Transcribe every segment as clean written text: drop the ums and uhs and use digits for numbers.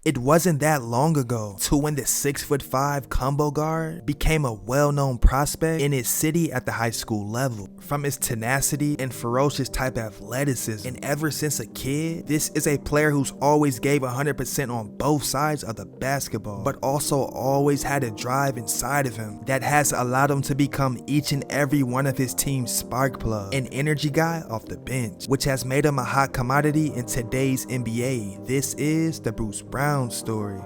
It wasn't that long ago to when the 6'5" combo guard became a well-known prospect in his city at the high school level. From his tenacity and ferocious type athleticism, and ever since a kid, this is a player who's always gave 100% on both sides of the basketball, but also always had a drive inside of him that has allowed him to become each and every one of his team's spark plug, an energy guy off the bench, which has made him a hot commodity in today's NBA. This is the Bruce Brown story.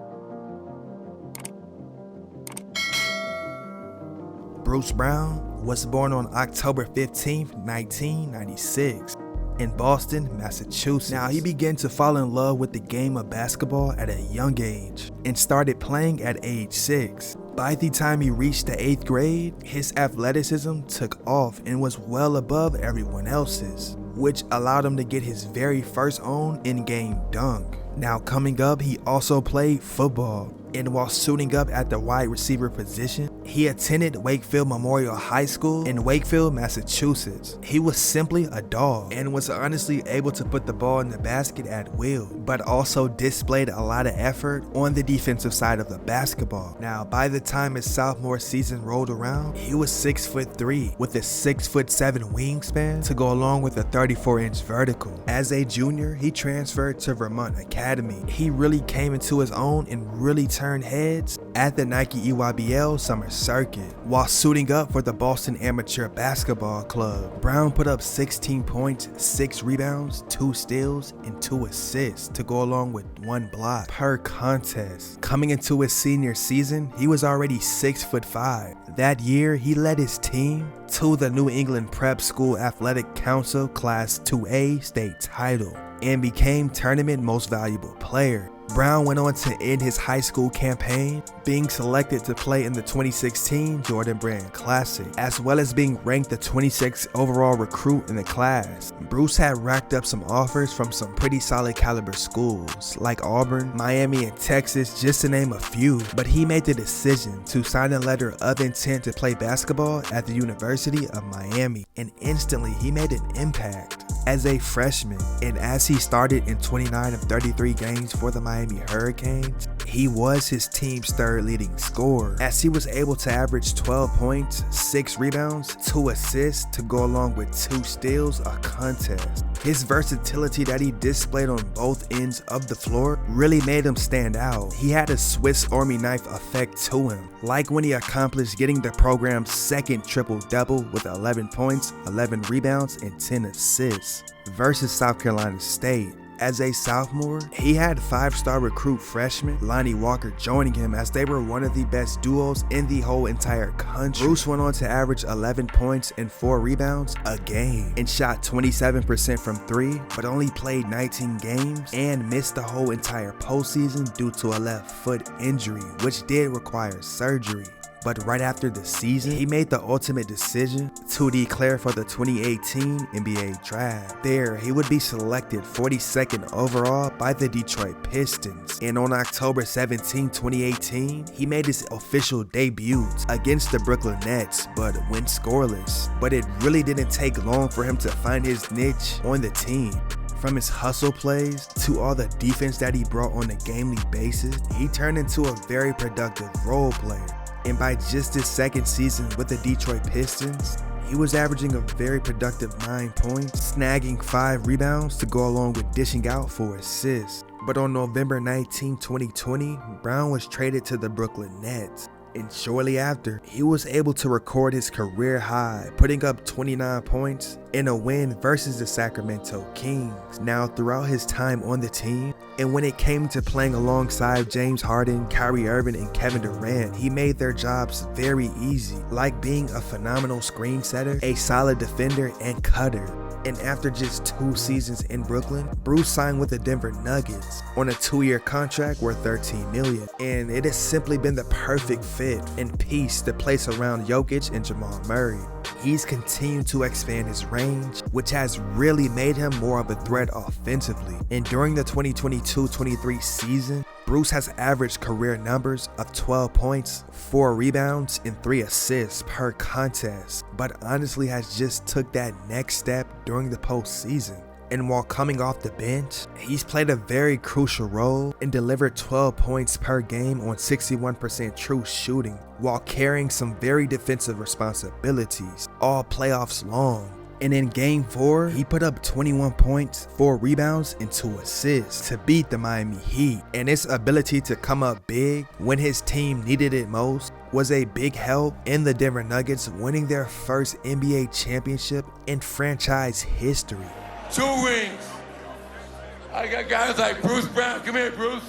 Bruce Brown was born on October 15, 1996 in Boston, Massachusetts. Now, he began to fall in love with the game of basketball at a young age and started playing at age 6. By the time he reached the 8th grade, his athleticism took off and was well above everyone else's, which allowed him to get his very first own in-game dunk. Now, coming up, he also played football, and while suiting up at the wide receiver position, he attended Wakefield Memorial High School in Wakefield, Massachusetts. He was simply a dog and was honestly able to put the ball in the basket at will, but also displayed a lot of effort on the defensive side of the basketball. Now, by the time his sophomore season rolled around, he was 6'3" with a 6'7" wingspan to go along with a 34-inch vertical. As a junior, he transferred to Vermont Academy. He really came into his own and really turned heads at the Nike EYBL summer circuit. While suiting up for the Boston Amateur Basketball Club, Brown put up 16 points, 6 rebounds, 2 steals, and 2 assists to go along with 1 block per contest. Coming into his senior season, he was already 6'5". That year, he led his team to the New England Prep School Athletic Council Class 2A state title and became Tournament Most Valuable Player. Brown went on to end his high school campaign being selected to play in the 2016 Jordan Brand Classic, as well as being ranked the 26th overall recruit in the class. Bruce had racked up some offers from some pretty solid caliber schools like Auburn, Miami, and Texas, just to name a few, but he made the decision to sign a letter of intent to play basketball at the University of Miami, and instantly he made an impact as a freshman. And as he started in 29 of 33 games for the Miami Hurricanes, he was his team's third leading scorer, as he was able to average 12 points, 6 rebounds, 2 assists to go along with 2 steals a contest. His versatility that he displayed on both ends of the floor really made him stand out. He had a Swiss Army knife effect to him, like when he accomplished getting the program's second triple-double with 11 points, 11 rebounds, and 10 assists versus South Carolina State. As a sophomore, he had 5-star recruit freshman Lonnie Walker joining him, as they were one of the best duos in the whole entire country. Bruce went on to average 11 points and 4 rebounds a game and shot 27% from 3, but only played 19 games and missed the whole entire postseason due to a left foot injury, which did require surgery. But right after the season, he made the ultimate decision to declare for the 2018 NBA Draft. There, he would be selected 42nd overall by the Detroit Pistons. And on October 17, 2018, he made his official debut against the Brooklyn Nets, but went scoreless. But it really didn't take long for him to find his niche on the team. From his hustle plays to all the defense that he brought on a gamely basis, he turned into a very productive role player. And by just his second season with the Detroit Pistons, he was averaging a very productive 9 points, snagging 5 rebounds to go along with dishing out 4 assists. But on November 19, 2020, Brown was traded to the Brooklyn Nets. And shortly after, he was able to record his career high, putting up 29 points in a win versus the Sacramento Kings. Now, throughout his time on the team, and when it came to playing alongside James Harden, Kyrie Irving, and Kevin Durant, he made their jobs very easy, like being a phenomenal screen setter, a solid defender, and cutter. And after just 2 seasons in Brooklyn, Bruce signed with the Denver Nuggets on a 2-year contract worth $13 million. And it has simply been the perfect fit and piece to place around Jokic and Jamal Murray. He's continued to expand his range, which has really made him more of a threat offensively. And during the 2022-23 season, Bruce has averaged career numbers of 12 points, 4 rebounds, and 3 assists per contest, but honestly has just took that next step during the postseason. And while coming off the bench, he's played a very crucial role and delivered 12 points per game on 61% true shooting, while carrying some very defensive responsibilities all playoffs long. And in Game 4, he put up 21 points, 4 rebounds, and 2 assists to beat the Miami Heat. And his ability to come up big when his team needed it most was a big help in the Denver Nuggets winning their first NBA championship in franchise history. 2 rings. I got guys like Bruce Brown. Come here, Bruce.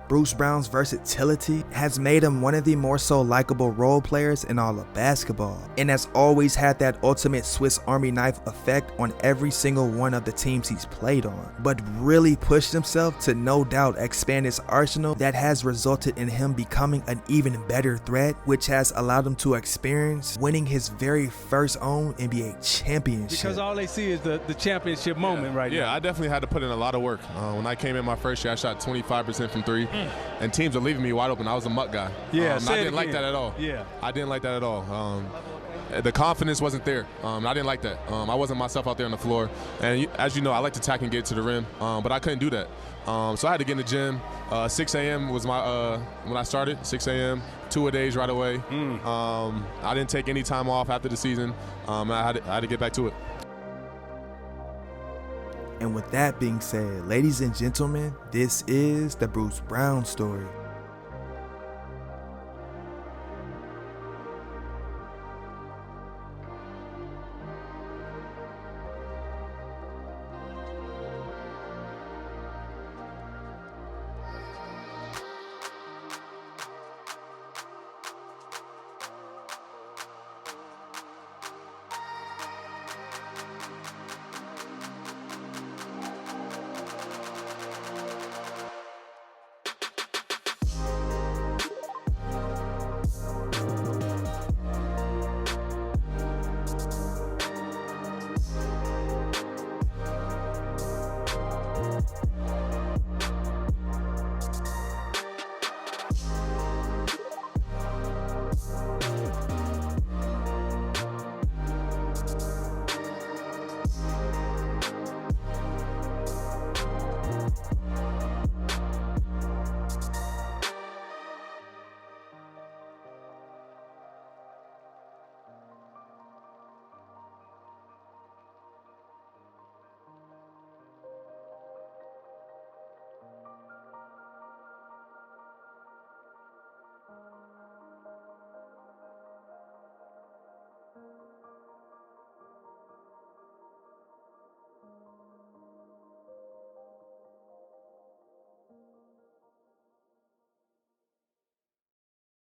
Bruce Brown's versatility has made him one of the more so likable role players in all of basketball, and has always had that ultimate Swiss Army knife effect on every single one of the teams he's played on, but really pushed himself to no doubt expand his arsenal that has resulted in him becoming an even better threat, which has allowed him to experience winning his very first own NBA championship. Because all they see is the championship moment right now. Yeah, I definitely had to put in a lot of work. When I came in my first year, I shot 25% from 3. And teams are leaving me wide open. I was a muck guy. Yeah, I didn't like that at all. Yeah, I didn't like that at all. The confidence wasn't there. I didn't like that. I wasn't myself out there on the floor. And as you know, I like to attack and get to the rim, but I couldn't do that. So I had to get in the gym. 6 a.m. was my when I started. 6 a.m. 2 a days right away. I didn't take any time off after the season. I had to get back to it. And with that being said, ladies and gentlemen, this is the Bruce Brown story.